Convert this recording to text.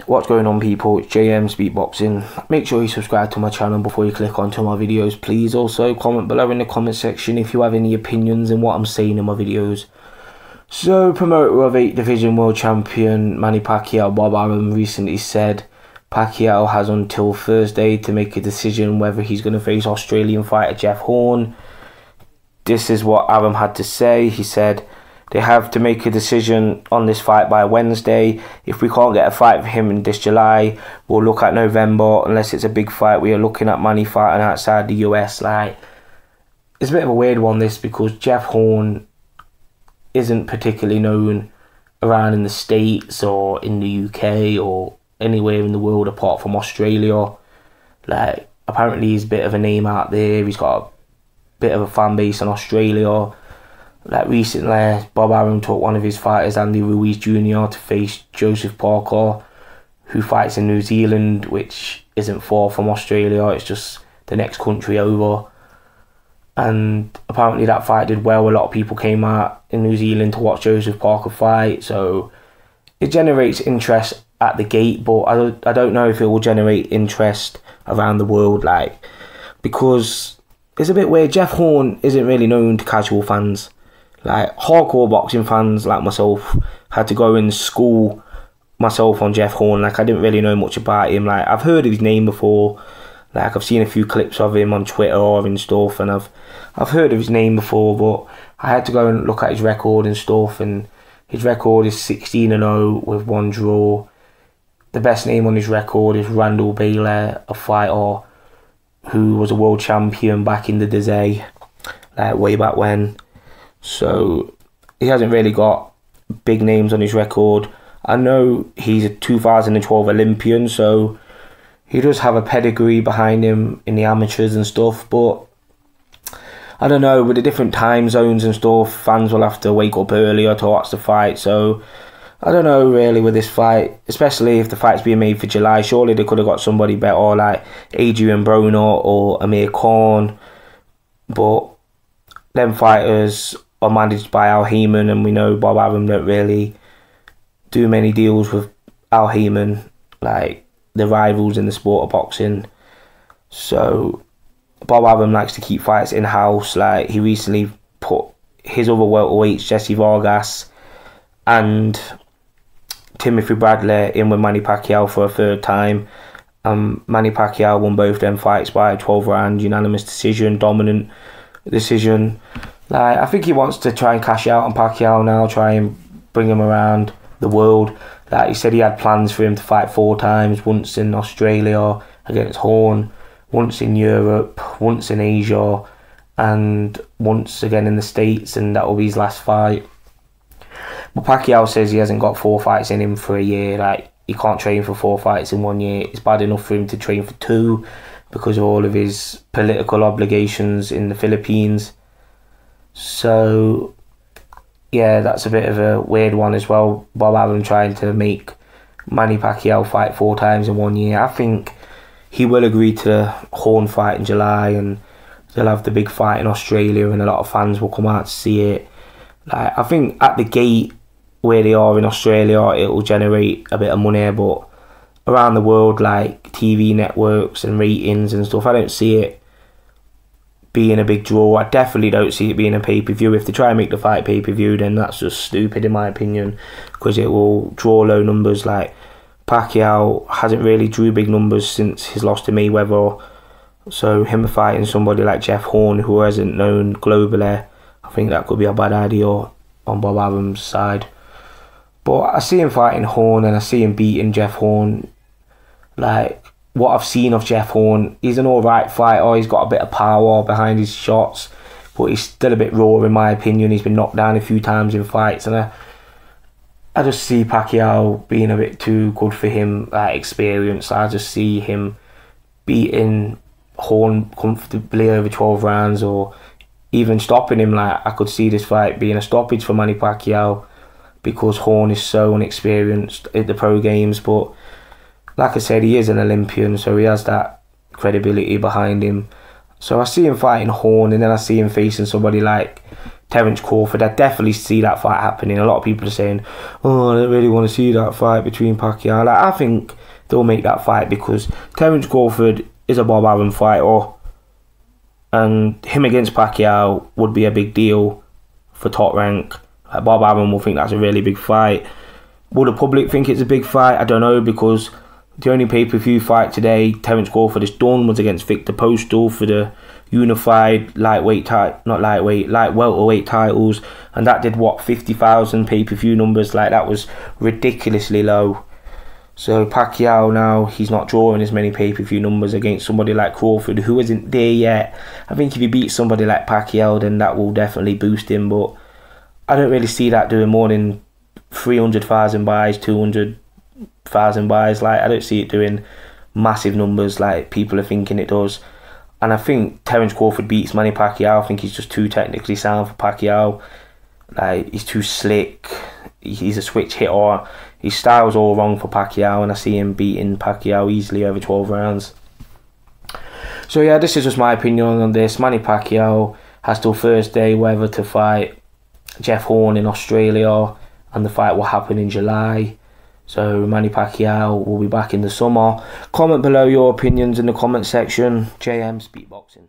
What's going on, people? It's JM Speed Boxing. Make sure you subscribe to my channel before you click onto my videos. Please also comment below in the comment section if you have any opinions on what I'm saying in my videos. So, promoter of 8th Division World Champion Manny Pacquiao, Bob Arum, recently said Pacquiao has until Thursday to make a decision whether he's going to face Australian fighter Jeff Horn. This is what Arum had to say. He said, they have to make a decision on this fight by Wednesday. If we can't get a fight for him in this July, we'll look at November. Unless it's a big fight, we are looking at Manny fighting outside the US. Like, it's a bit of a weird one, this, because Jeff Horn isn't particularly known around in the States or in the UK or anywhere in the world apart from Australia. Like, apparently he's a bit of a name out there. He's got a bit of a fan base in Australia. Like, recently, Bob Arum took one of his fighters, Andy Ruiz Jr., to face Joseph Parker, who fights in New Zealand, which isn't far from Australia. It's just the next country over. And apparently that fight did well. A lot of people came out in New Zealand to watch Joseph Parker fight. So it generates interest at the gate, but I don't know if it will generate interest around the world, like, because it's a bit weird. Jeff Horn isn't really known to casual fans. Like, hardcore boxing fans like myself had to go and school myself on Jeff Horn. Like, I didn't really know much about him. Like, I've heard of his name before. Like, I've seen a few clips of him on Twitter and stuff, and I've heard of his name before, but I had to go and look at his record and stuff, and his record is 16-0 with 1 draw. The best name on his record is Randall Bailey, a fighter who was a world champion back in the day, like way back when. So he hasn't really got big names on his record. I know he's a 2012 Olympian, so he does have a pedigree behind him in the amateurs and stuff, but I don't know, with the different time zones and stuff, fans will have to wake up earlier to watch the fight. So I don't know really with this fight, especially if the fight's being made for July. Surely they could have got somebody better, like Adrian Broner or Amir Khan, but them fighters are managed by Al Haymon, and we know Bob Arum don't really do many deals with Al Haymon, like the rivals in the sport of boxing. So Bob Arum likes to keep fights in-house. Like, he recently put his other welterweights, Jesse Vargas and Timothy Bradley, in with Manny Pacquiao for a third time. Manny Pacquiao won both them fights by a 12-round unanimous decision, dominant decision. Like, I think he wants to try and cash out on Pacquiao now, try and bring him around the world. Like, he said he had plans for him to fight 4 times, once in Australia against Horn, once in Europe, once in Asia, and once again in the States, and that will be his last fight. But Pacquiao says he hasn't got 4 fights in him for a year. Like, he can't train for 4 fights in 1 year. It's bad enough for him to train for 2 because of all of his political obligations in the Philippines. So yeah, that's a bit of a weird one as well. Bob Arum trying to make Manny Pacquiao fight 4 times in 1 year. I think he will agree to the Horn fight in July, and they'll have the big fight in Australia, and a lot of fans will come out to see it. Like, I think at the gate where they are in Australia, it will generate a bit of money, but around the world, like TV networks and ratings and stuff, I don't see it being a big draw. I definitely don't see it being a pay-per-view. If they try and make the fight pay-per-view, then that's just stupid in my opinion, because it will draw low numbers. Like, Pacquiao hasn't really drew big numbers since his loss to Mayweather, so him fighting somebody like Jeff Horn, who isn't known globally, I think that could be a bad idea on Bob Arum's side. But I see him fighting Horn, and I see him beating Jeff Horn. Like, what I've seen of Jeff Horn, he's an alright fighter. He's got a bit of power behind his shots, but he's still a bit raw in my opinion. He's been knocked down a few times in fights, and I just see Pacquiao being a bit too good for him, like, experience. I just see him beating Horn comfortably over 12 rounds, or even stopping him. Like, I could see this fight being a stoppage for Manny Pacquiao because Horn is so inexperienced at the pro games. But like I said, he is an Olympian, so he has that credibility behind him. So I see him fighting Horn, and then I see him facing somebody like Terence Crawford. I definitely see that fight happening. A lot of people are saying, oh, I don't really want to see that fight between Pacquiao. Like, I think they'll make that fight because Terence Crawford is a Bob Arum fighter, and him against Pacquiao would be a big deal for Top Rank. Like, Bob Arum will think that's a really big fight. Will the public think it's a big fight? I don't know, because the only pay-per-view fight today Terence Crawford has done was against Victor Postal for the unified light welterweight titles, and that did what, 50,000 pay-per-view numbers. Like, that was ridiculously low. So Pacquiao now, he's not drawing as many pay-per-view numbers against somebody like Crawford, who isn't there yet. I think if he beats somebody like Pacquiao, then that will definitely boost him, but I don't really see that doing more than 300,000 buys, 200,000 buys. Like, I don't see it doing massive numbers like people are thinking it does. And I think Terence Crawford beats Manny Pacquiao. I think he's just too technically sound for Pacquiao. Like, he's too slick. He's a switch hitter. His style's all wrong for Pacquiao, and I see him beating Pacquiao easily over 12 rounds. So yeah, this is just my opinion on this. Manny Pacquiao has till Thursday whether to fight Jeff Horn in Australia, and the fight will happen in July. So Manny Pacquiao will be back in the summer. Comment below your opinions in the comment section. JM's Beatboxing.